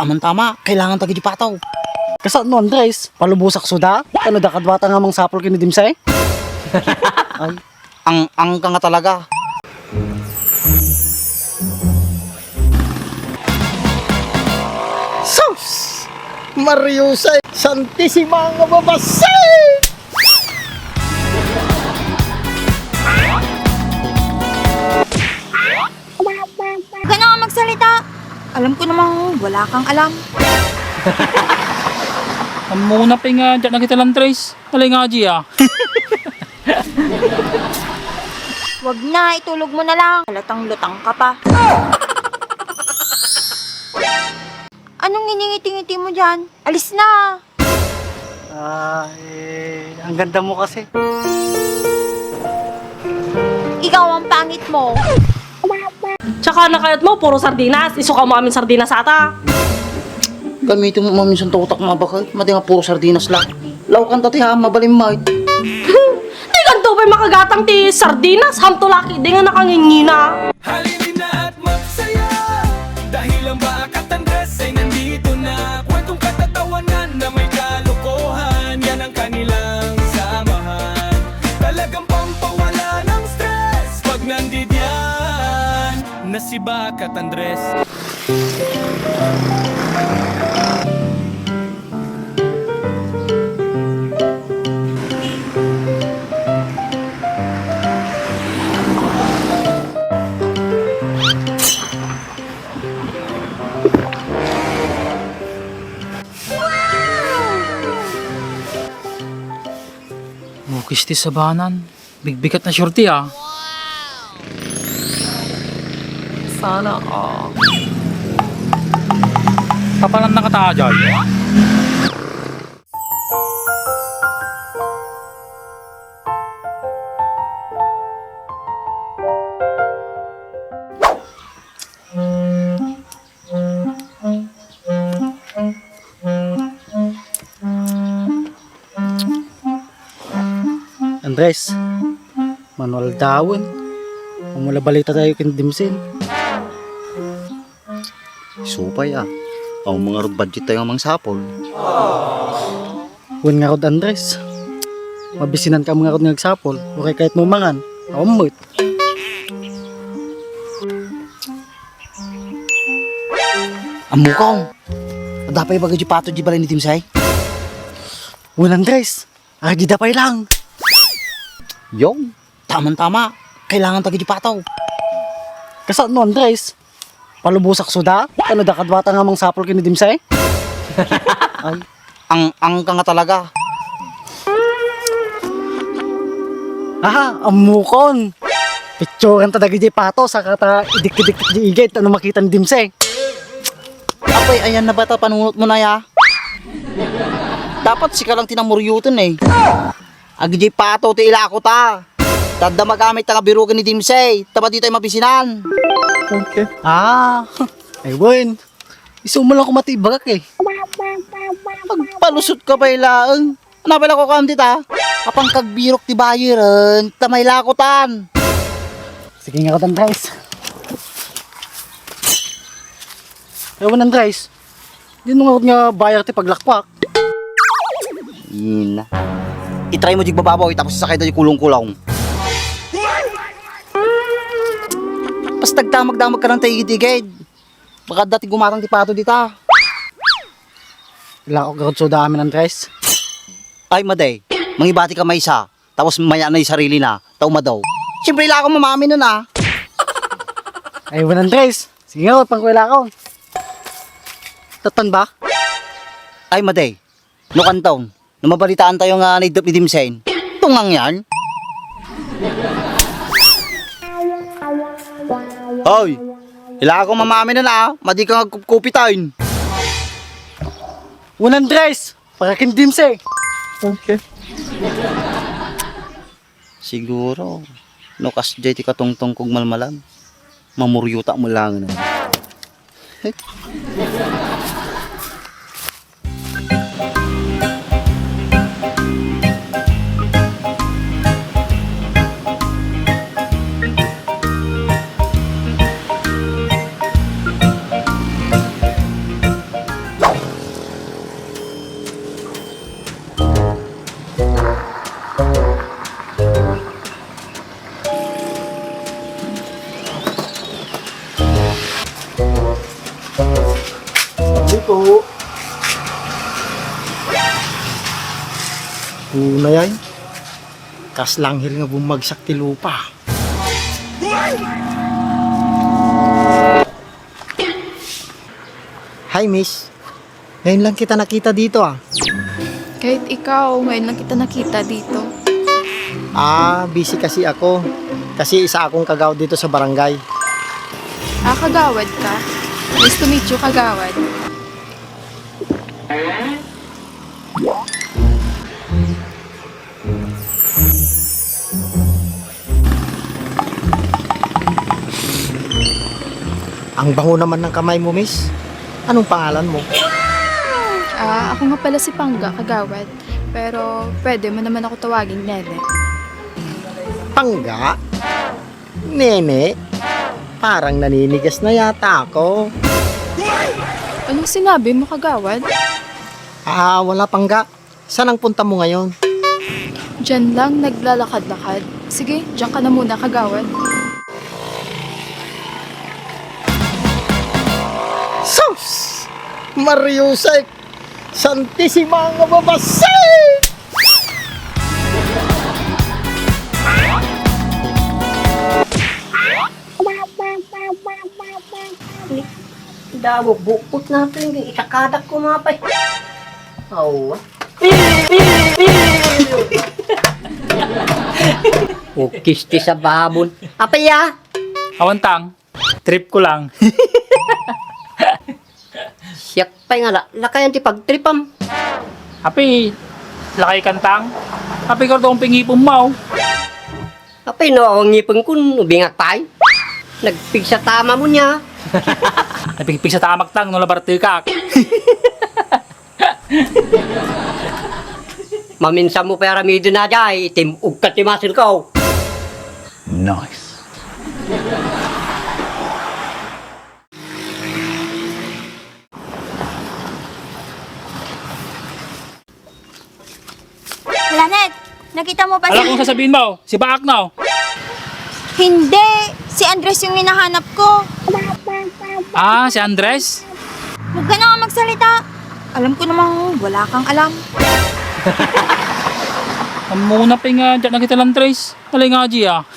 Tama, kailangan tagi di pataw. Kasaan no Andres? Palubusak suda? Ano da kadwata nga mang sapol kinidimsay? Ay, ang ka nga talaga. Sus! Mariusay! Santissima nga babasay! Huwag ka na nga magsalita. Alam ko namang wala kang alam. Muna pa nga dyan na kita lang trace. Alay nga G ah. Huwag na, itulog mo na lang. Halatang lutang ka pa. Anong iningiti-ngiti mo dyan? Alis na. Ang ganda mo kasi. Ikaw ang pangit mo. Tsaka nakayat mo, puro sardinas. Isuka mo amin sardinas ata. Gamitin mo maminsan tutak mga bakal. Mati nga puro sardinas lang. Laukan tati ha, mabalimay. Di ganito pa makagatang ti sardinas. Hamtulaki, di nga nakangingina. Halinin na at magsaya dahil ang Bakat Andres ay nandito na. Kwentong katatawanan na may kalokohan, yan ang kanilang samahan. Talagang pampawala ng stress pag nandidyan na si Bakat Andres. Kisti sa banan. Bigbigat na shorty ah. Sana ka. Kapalan na kata dyan. Andres, manual dawon. Mula balita tayo kinidimsin. Supay ah. Ang mga rod budget tayo mang sapol. Huwag nga rod Andres. Mabisinan ka mga rod nagsapol. Okay kahit mumangan. Aumot. Ang mukaw. Dapay bagay di pato di balay ni Timsay. Huwag Andres. Agi dapay lang. Yung, tama, kailangan tagi di pataw. Kasaan no Andres? Palubusak suda? Ano da kadwata nga mang sapol kinidimsay? Ay, ang ka nga talaga. Aha, amukon. Picturean ta dagi di pato sa kata idik-idik di igay ano makita ni dimsay. Apay, ayan na bata, panunot mo na ya. Dapat sika lang tinamuryutan eh. Agi pato ti ilako ta. Tadda magamit ta nga birugan ni Dimsay. Taba dito ay mabisinan. Okay. Ayun. Isumo lang kumatibagak eh. Pagpalusot ka ba ilaan? Ano ba ko kam dita? Kapang kagbirok ti bayiran, tamay lakotan. Sige nga ka Andres. Ewan Andres. Yun nga bayar ti paglakwak. Ina. I-try mo jig bababaw tapos sakay tayo kulong-kulong. Pas nagdamag-damag ka ng taigid-igid. Baka dati gumatang ti pato dita. Ilako garod so dami Andres. Ay maday, mangibati ka may isa. Tapos maya na yung sarili na. Tao madaw. Siyempre ila ako mamami nun ah. Ayun Andres. Sige nga, pangkuwila ko. Tatan ba? Ay maday, no kantaon. Numabalitaan tayo nga ni Dimsen. Tungang yan. Hoy, ila ako mamami nun ah. Madi ka kupitain. Unang Andres. Para kindimsay. Okay. Siguro, nukas jay ti katungtong kog malmalam. Mamuryuta mo lang na. na yan. Kas lang hiri nga bumagsak ti lupa. Hi, miss. Ngayon lang kita nakita dito ah. Kahit ikaw, ngayon lang kita nakita dito. Busy kasi ako. Kasi isa akong kagaw dito sa barangay. Kagawad ka. Nice to meet you, kagawad. Ang bango naman ng kamay mo, miss. Anong pangalan mo? Ako nga pala si Pangga, kagawad. Pero pwede mo naman ako tawaging Nene. Pangga? Nene? Parang naninigas na yata ako. Anong sinabi mo, kagawad? Wala Pangga. Saan ang punta mo ngayon? Diyan lang naglalakad-lakad. Sige, diyan ka na muna, kagawad. Sus! Mariusek! Santissima nga babasay! Dawo, bukot natin. Isakadak ko mapay. Oh. Kisti sa babon. Apay ya? Awantang, trip ko lang. Siyak pa'y nga lakayan ti pagtripam. Api, lakay kantang. Api ka itong pingipong mau. Apay no, ang ngipin ko, ubingak pa'y. Nagpigsa tama mo niya. Napigpig sa tamak tang, nung labartil kak. Maminsan mo pera mido na jay, timug ka timasil ko. Nice. Lanet, nakita mo ba Alam kong sasabihin mo, si Baak na. Hindi! Si Andres yung hinahanap ko. Si Andres? Huwag ka na nga magsalita. Alam ko namang wala kang alam. Muna pa nga, dyan nakita lang Trace. Alay nga, Gia.